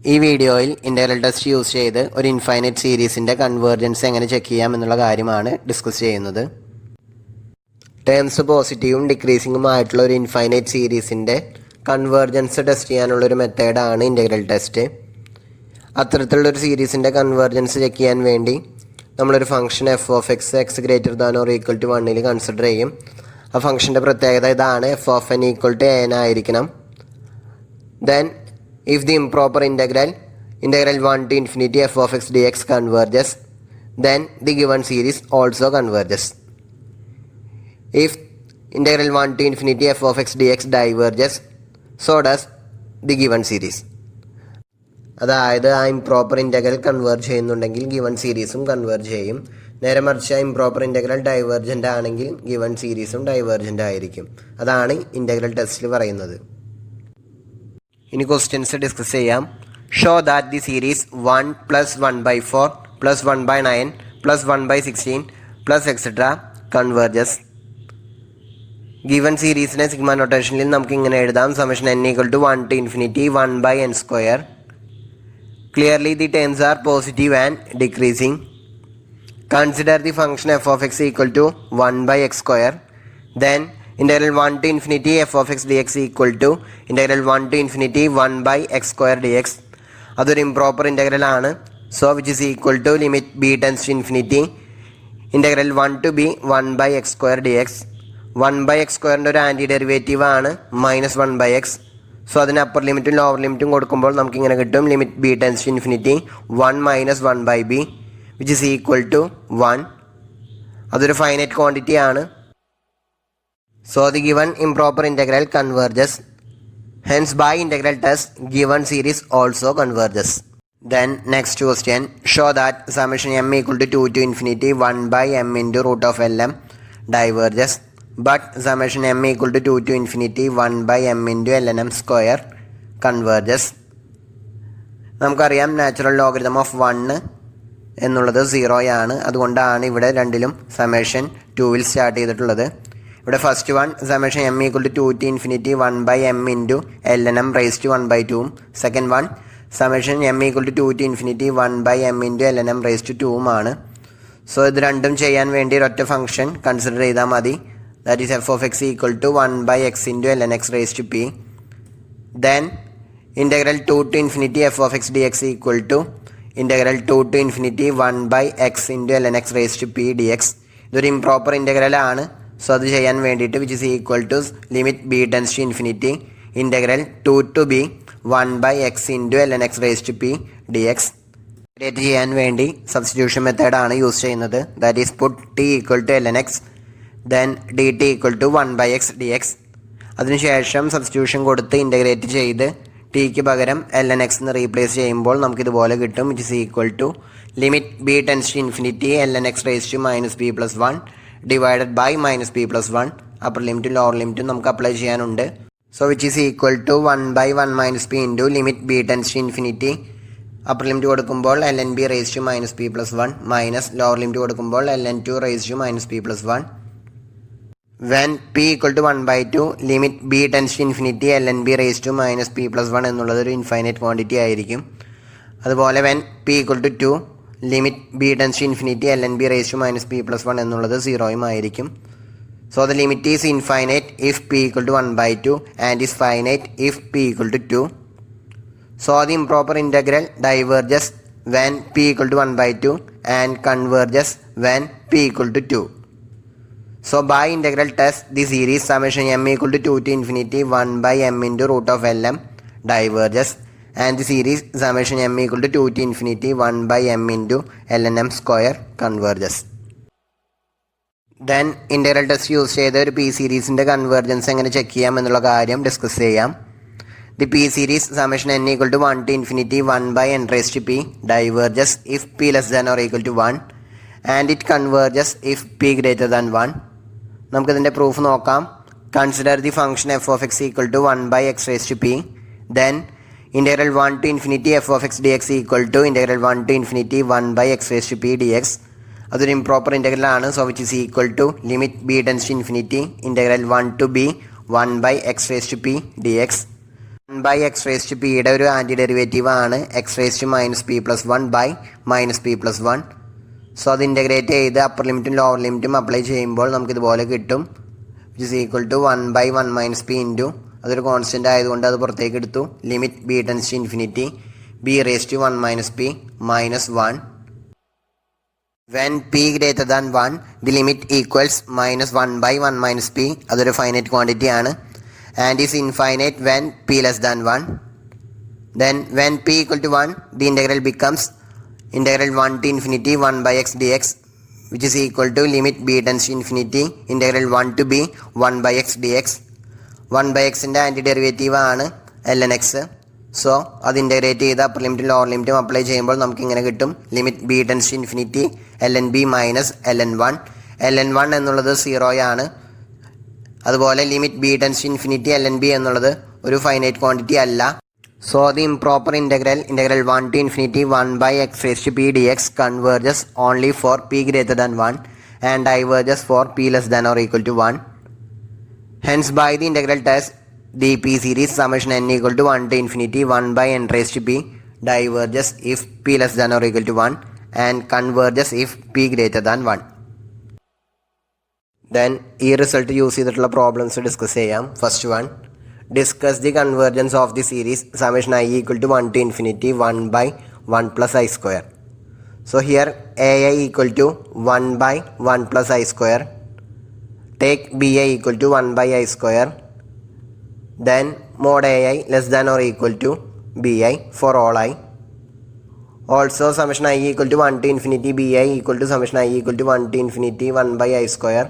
ഈ വീഡിയോയിൽ integral test use ചെയ്ത് ഒരു ഇൻഫൈനൈറ്റ് സീരീസിൻ്റെ കൺവേർജൻസ് എങ്ങനെ ചെക്ക് ചെയ്യാം എന്നുള്ള കാര്യമാണ് ഡിസ്കസ് ചെയ്യുന്നത്. ടേംസ് പോസിറ്റീവും ഡിക്രീസിങ്ങും ആയിട്ടുള്ള ഒരു ഇൻഫൈനൈറ്റ് സീരീസിൻ്റെ കൺവേർജൻസ് ടെസ്റ്റ് ചെയ്യാനുള്ളൊരു മെത്തേഡാണ് ഇൻ്റഗ്രൽ ടെസ്റ്റ്. അത്തരത്തിലുള്ളൊരു സീരീസിൻ്റെ കൺവേർജൻസ് ചെക്ക് ചെയ്യാൻ വേണ്ടി നമ്മളൊരു function F of X X greater than or equal to 1 consider ചെയ്യും. ആ ഫംഗ്ഷൻ്റെ പ്രത്യേകത ഇതാണ്, F of N equal to N ആയിരിക്കണം. Then if the improper integral 1 to infinity f of x dx converges, then the given series also converges. If integral 1 to infinity f of x dx diverges, so does the given series. അതായത് ആ improper integral converge ചെയ്യുന്നുണ്ടെങ്കിൽ given സീരീസും converge ചെയ്യും. നേരെ മറിച്ച് ആ improper integral divergent ആണെങ്കിൽ given സീരീസും ഡൈവേർജൻ്റ് ആയിരിക്കും. അതാണ് ഇൻ്റഗ്രൽ ടെസ്റ്റിൽ പറയുന്നത്. ഇനി ക്വസ്റ്റ്യൻസ് ഡിസ്കസ് ചെയ്യാം. Show that the series 1 + 1/4 + 1/9 + 1/16 plus etcetera converges. Given സീരീസിനെ സിഗ്മ നൊട്ടേഷനിൽ നമുക്ക് ഇങ്ങനെ എഴുതാം, summation n = 1 to infinity 1/n². Clearly the terms are positive and decreasing. Consider the function f of x = 1/x². Then integral 1 to infinity f of x dx equal to integral 1 to infinity 1/x² dx. അതൊരു improper integral ആണ്. So which is equal to limit b tends to infinity integral 1 to b 1/x² dx. 1/x² ഒരു anti derivative ആണ് -1/x. So അതിന് upper ലിമിറ്റും lower ലിമിറ്റും കൊടുക്കുമ്പോൾ നമുക്കിങ്ങനെ കിട്ടും, limit b tends to infinity 1 - 1/b which is equal to 1. അതൊരു finite quantity ആണ്. So the given improper integral converges. Hence by integral test given series also converges. Then next question, show that summation m = 2 to infinity 1/m into root of lm diverges, but summation m = 2 to infinity 1/m into lnm² converges. നമുക്കറിയാം natural logarithm of 1 എന്നുള്ളത് 0 ആണ്. അതുകൊണ്ടാണ് ഇവിടെ രണ്ടിലും summation 2 start ചെയ്തിട്ടുള്ളത്. ഇവിടെ first one summation m = 2 to infinity 1/m into lnm raised to 1/2. Second one summation m = 2 to infinity 1/m into lnm raised to 2 ആണ്. So ഇത് രണ്ടും ചെയ്യാൻ വേണ്ടി ഒരൊറ്റ ഫംഗ്ഷൻ കൺസിഡർ ചെയ്താൽ മതി. That is f of x = 1/x into lnx raised to p. Then integral 2 to infinity f of x dx equal to integral 2 to infinity 1/x into lnx raised to p dx. ഇതൊരു improper integral ആണ്. So അത് ചെയ്യാൻ വേണ്ടിയിട്ട് which is equal to limit b tends to infinity integral 2 to b 1/x into lnx raised to p dx. Integrate ചെയ്യാൻ വേണ്ടി substitution മെത്തേഡാണ് use ചെയ്യുന്നത്. That is put t = lnx then dt = 1/x dx. അതിനുശേഷം substitution കൊടുത്ത് integrate ചെയ്ത് ടിക്ക് പകരം lnx എന്ന് റീപ്ലേസ് ചെയ്യുമ്പോൾ നമുക്കിതുപോലെ കിട്ടും, which is equal to limit b tends to infinity lnx raised to -b + 1 divided by -b + 1. Upper ലിമിറ്റും ലോവർ ലിമിറ്റും നമുക്ക് അപ്ലൈ ചെയ്യാനുണ്ട്. So which is equal to 1/1 - p into limit b tends to infinity. Upper limit കൊടുക്കുമ്പോൾ lnb raised to -b + 1 minus lower limit കൊടുക്കുമ്പോൾ ln2 raised to -b + 1. When p = 1/2 limit b tends to infinity lnb raised to -b + 1 എന്നുള്ളത് ഒരു infinite quantity ആയിരിക്കും. അതുപോലെ when p = 2 limit b tends to infinity lnb raised to -b + 1 എന്നുള്ളത് 0 ആയിരിക്കും. So the limit is infinite if p = 1/2 and is finite if p = 2. So the improper integral diverges when p = 1/2 and converges when p = 2. So by integral test the series summation m = 2 to infinity 1/m into root of lm diverges and the series summation m = 2 to infinity 1/m into lnm² converges. Then integral test use ചെയ്ത ഒരു P സീരീസിൻ്റെ convergence എങ്ങനെ check ചെയ്യാം എന്നുള്ള കാര്യം discuss ചെയ്യാം. The P series summation n = 1 to infinity 1/n raised to p diverges if p less than or equal to 1 and it converges if p greater than 1. നമുക്കിതിൻ്റെ proof നോക്കാം. Consider the function f of x = 1/x raised to p. Then integral 1 to infinity f of x dx equal to integral 1 to infinity 1/x raised to p dx. അതൊരു improper integral ആണ്. So which is equal to limit b tends to infinity integral 1 to b 1/x raised to p dx. 1 by x raised to p യുടെ ഒരു anti derivative ആണ് x raised to minus p plus 1 by minus p plus 1. So അത് integrate ചെയ്ത് upper ലിമിറ്റും lower ലിമിറ്റും apply ചെയ്യുമ്പോൾ നമുക്കിതുപോലെ കിട്ടും, which is equal to 1 by 1 minus p into അതൊരു കോൺസ്റ്റൻ്റ് ആയതുകൊണ്ട് അത് പുറത്തേക്ക് എടുത്തു, limit b tends to infinity b raised to 1 minus p minus 1. When p greater than 1, the limit equals minus 1 by 1 minus p. അതൊരു finite quantity ആണ് and is infinite when p less than 1. Then when p equal to 1, the integral becomes integral 1 to infinity 1 by x dx, which is equal to limit b tends to infinity integral 1 to b 1 by x dx. 1 by x ൻ്റെ anti derivative ആണ് ln x. So അത് integrate ചെയ്ത് upper ലിമിറ്റും lower ലിമിറ്റും apply ചെയ്യുമ്പോൾ നമുക്ക് ഇങ്ങനെ കിട്ടും, limit b tends to infinity ln b minus ln 1. ln 1 എന്നുള്ളത് 0 ആണ്. അതുപോലെ limit b tends to infinity ln b എന്നുള്ളത് ഒരു ഫൈനൈറ്റ് ക്വാണ്ടിറ്റി അല്ല. So the improper integral 1 to infinity 1 by x raised to p dx converges only for p greater than 1 and diverges for p less than or equal to 1. Hence by the integral test, the p series summation n equal to 1 to infinity 1 by n raised to p diverges if p less than or equal to 1 and converges if p greater than 1. Then ഈ result use ചെയ്തിട്ടുള്ള problems discuss ചെയ്യാം. First one, discuss the convergence of the series summation i equal to 1 to infinity 1 by 1 plus i square. So here ai equal to 1 by 1 plus i square. Take bi equal to 1 by i square. Then mod ai less than or equal to bi for all i. Also summation i equal to 1 to infinity bi equal to summation i equal to 1 to infinity 1 by i square.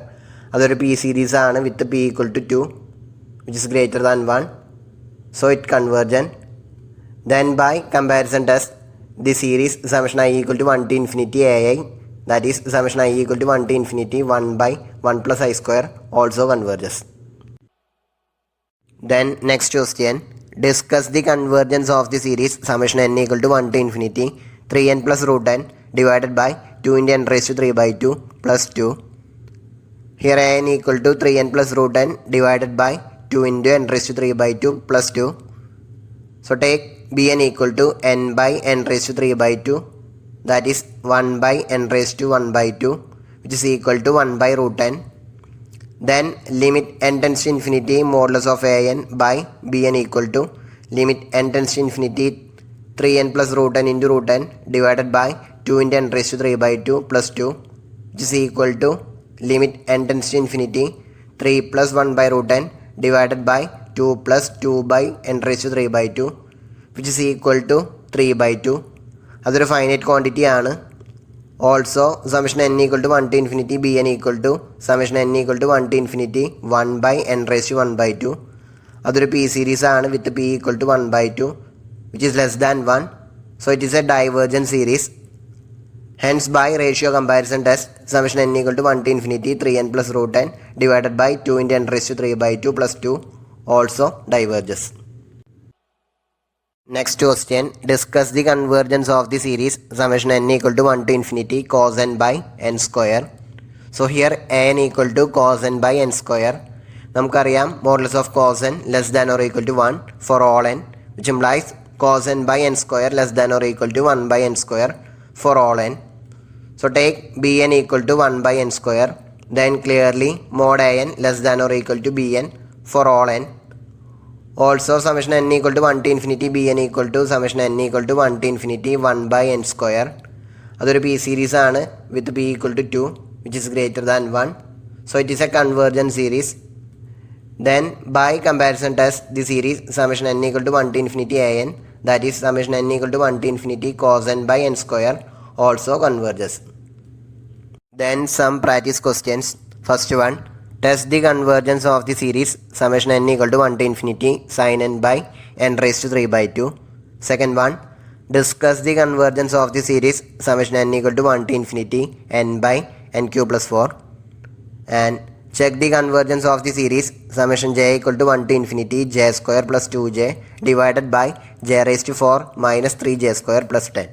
അതൊരു p series ആണ് with p equal to 2 which is greater than 1. So it converges. Then by comparison test the series summation i equal to 1 to infinity ai, that is summation i equal to 1 to infinity 1 by 1 plus i square also converges. Then next question, discuss the convergence of the series summation n equal to 1 to infinity 3n plus root n divided by 2 into n raised to 3 by 2 plus 2. Here n equal to 3n plus root n divided by 2 into n raised to 3 by 2 plus 2. So take bn equal to n by n raised to 3 by 2, that is 1 by n raised to 1 by 2, which is equal to 1 by root n. Then limit n tends to infinity modulus of an by bn equal to limit n tends to infinity 3n plus root n into root n divided by 2 into n raised to 3 by 2 plus 2, which is equal to limit n tends to infinity 3 plus 1 by root n divided by 2 plus 2 by n raised to 3 by 2, which is equal to 3 by 2. അതൊരു finite quantity ആണ്. Also summation n equal to 1 to infinity bn equal to summation n equal to 1 to infinity 1 by n raised to 1 by 2. അതൊരു p series ആണ് വിത്ത് p equal to 1 by 2 which is less than 1. So it is a divergent series. Hence by ratio comparison test summation n equal to 1 to infinity 3n plus root n divided by 2 into n raised to 3 by 2 plus 2 also diverges. Next question, discuss the convergence of the series summation n equal to 1 to infinity cos n by n square. So here n equal to cos n by n square. നമുക്കറിയാം modulus of cos n less than or equal to 1 for all n, which implies cos n by n square less than or equal to 1 by n square for all n. So take bn equal to 1 by n square. Then clearly mod an less than or equal to bn for all n. Also summation n equal to 1 to infinity bn equal to summation n equal to 1 to infinity 1 by n square. അതൊരു p series ആണ് വിത്ത് p equal to 2 which is greater than 1. So it is a convergent series. Then by comparison test the series summation n equal to 1 to infinity an, that is summation n equal to 1 to infinity cos n by n square also converges. Then some practice questions. First one, test the convergence of the series summation n equal to 1 to infinity sin n by n raised to 3 by 2. Second one, discuss the convergence of the series summation n equal to 1 to infinity n by n cube plus 4. And check the convergence of the series summation j equal to 1 to infinity j square plus 2j divided by j raised to 4 minus 3j square plus 10.